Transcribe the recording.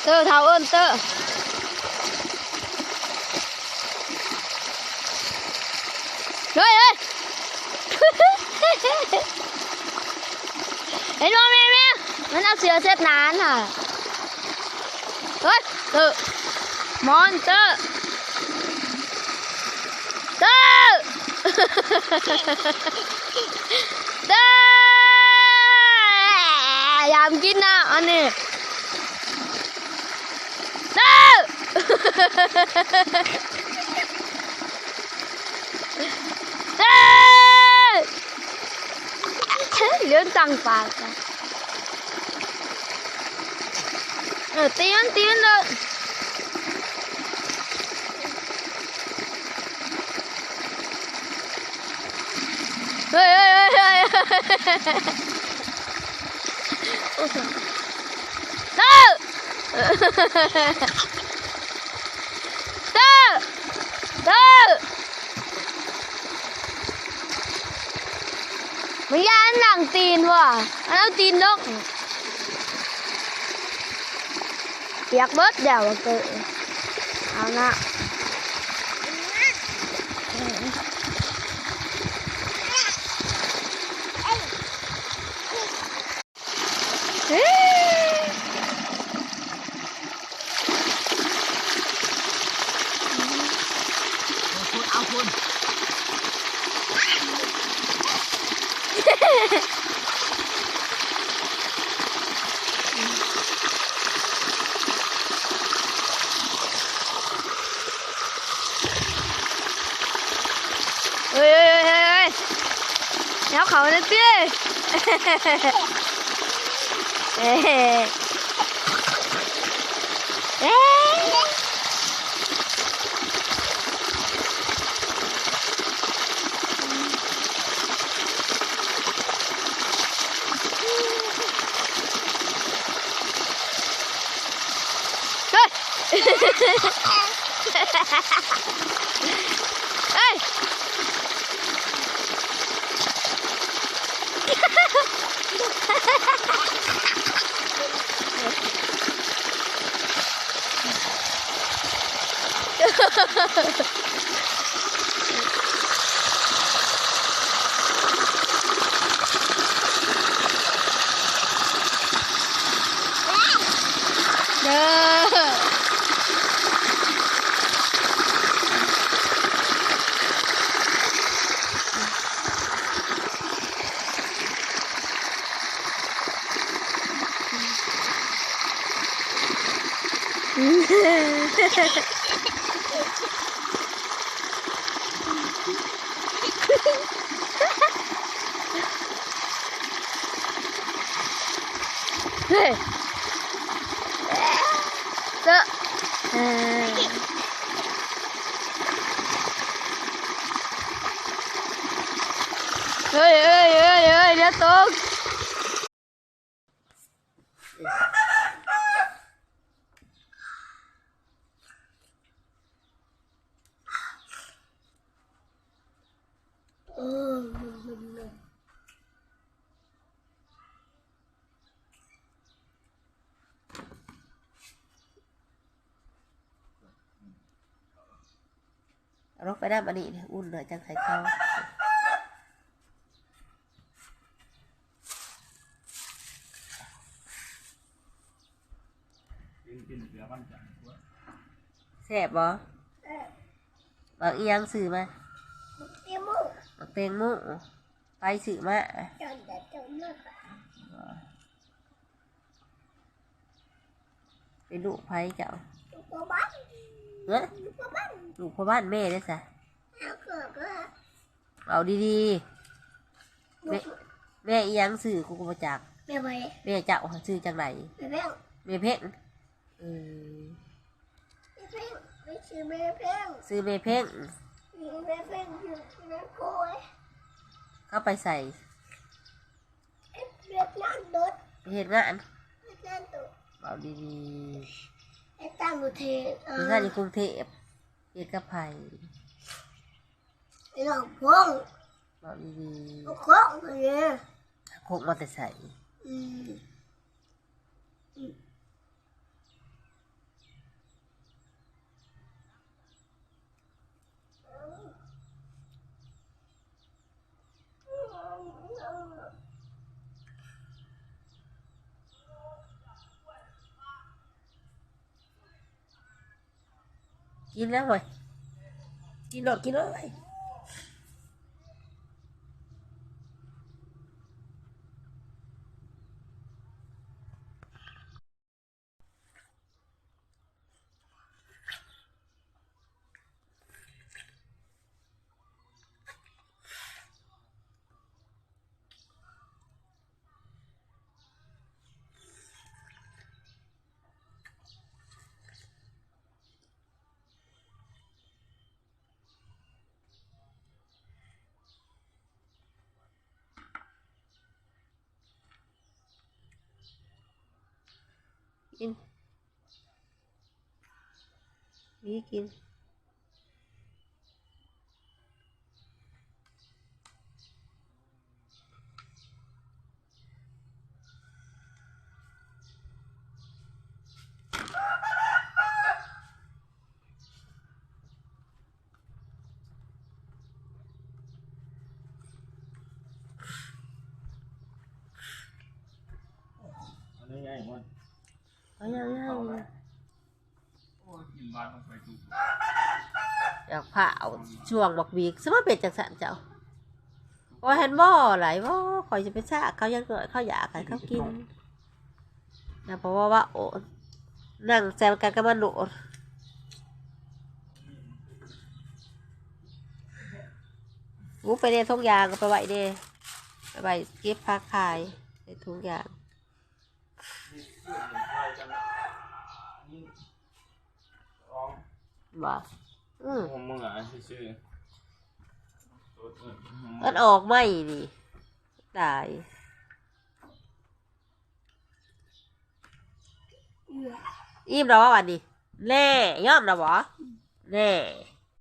tơ thảo ơn tơ rồi ơi ê nó mẹ nó nào sửa xét nán hả rồi tự món tơ tơ tơ làm chín nào anh nè tơ lớn tăng phạt tiến lên ơi tơ tơ tơ mình ra ăn làng tin quá ăn tin đó tiệc bớt đèo vào tựเอาละเอาคุณเฮ้ยแล้วเขาเนี่ยเตี้ยเอ๊ะเอ๊ะเฮ้ยเฮ้ยเจ้าเฮ้ยเดี๋ยวตกรกไปได้มาดิอุ่นเลยจังไข่เข้าแซ่บบ่บางอียังสื่อมาบางเตียงมุไปสื่อมาเป็นลูกไผ่เจ้าเฮ้ยลูกพ่อบ้านแม่ได้สะเอาดีๆแม่อียังสื่อกูก็มาจากแม่เจ้าสื่อจากไหนแม่เพ่งซื้อแม่เพ่งเข้าไปใส่ไปเห็นงานเอาดีๆตั้งอยู่เทมีงานอยู่กรุงเทพเฮ็ดกับไผ่หลอกพงเอาดีๆโคกเลยโคกมาแต่ใส่ กินแล้วเว้ยกินรถไปกินนี่กินอันนี้ไงมัน เอายังกินบ้านต้องไปดู อยากผ่าช่วงบักวีกสมมติเป็นจังสันเจ้าว่าเห็นบ่ไหลบ่คอยจะไปซากเขายังเกิดเขาอยากให้เขากินนะเพราะว่าโอ้นั่งแซมกันกับมันโหลดวูไปเด้ทุกอย่างก็ไปไหวเด้ไปไหวเก็บผักขายในทุกอย่างบ่มึงอ่ะชื่อมันออกไม่นี่ตายอิ่มแล้ววะวันนี้แน่ย่อมแล้วบ่แน่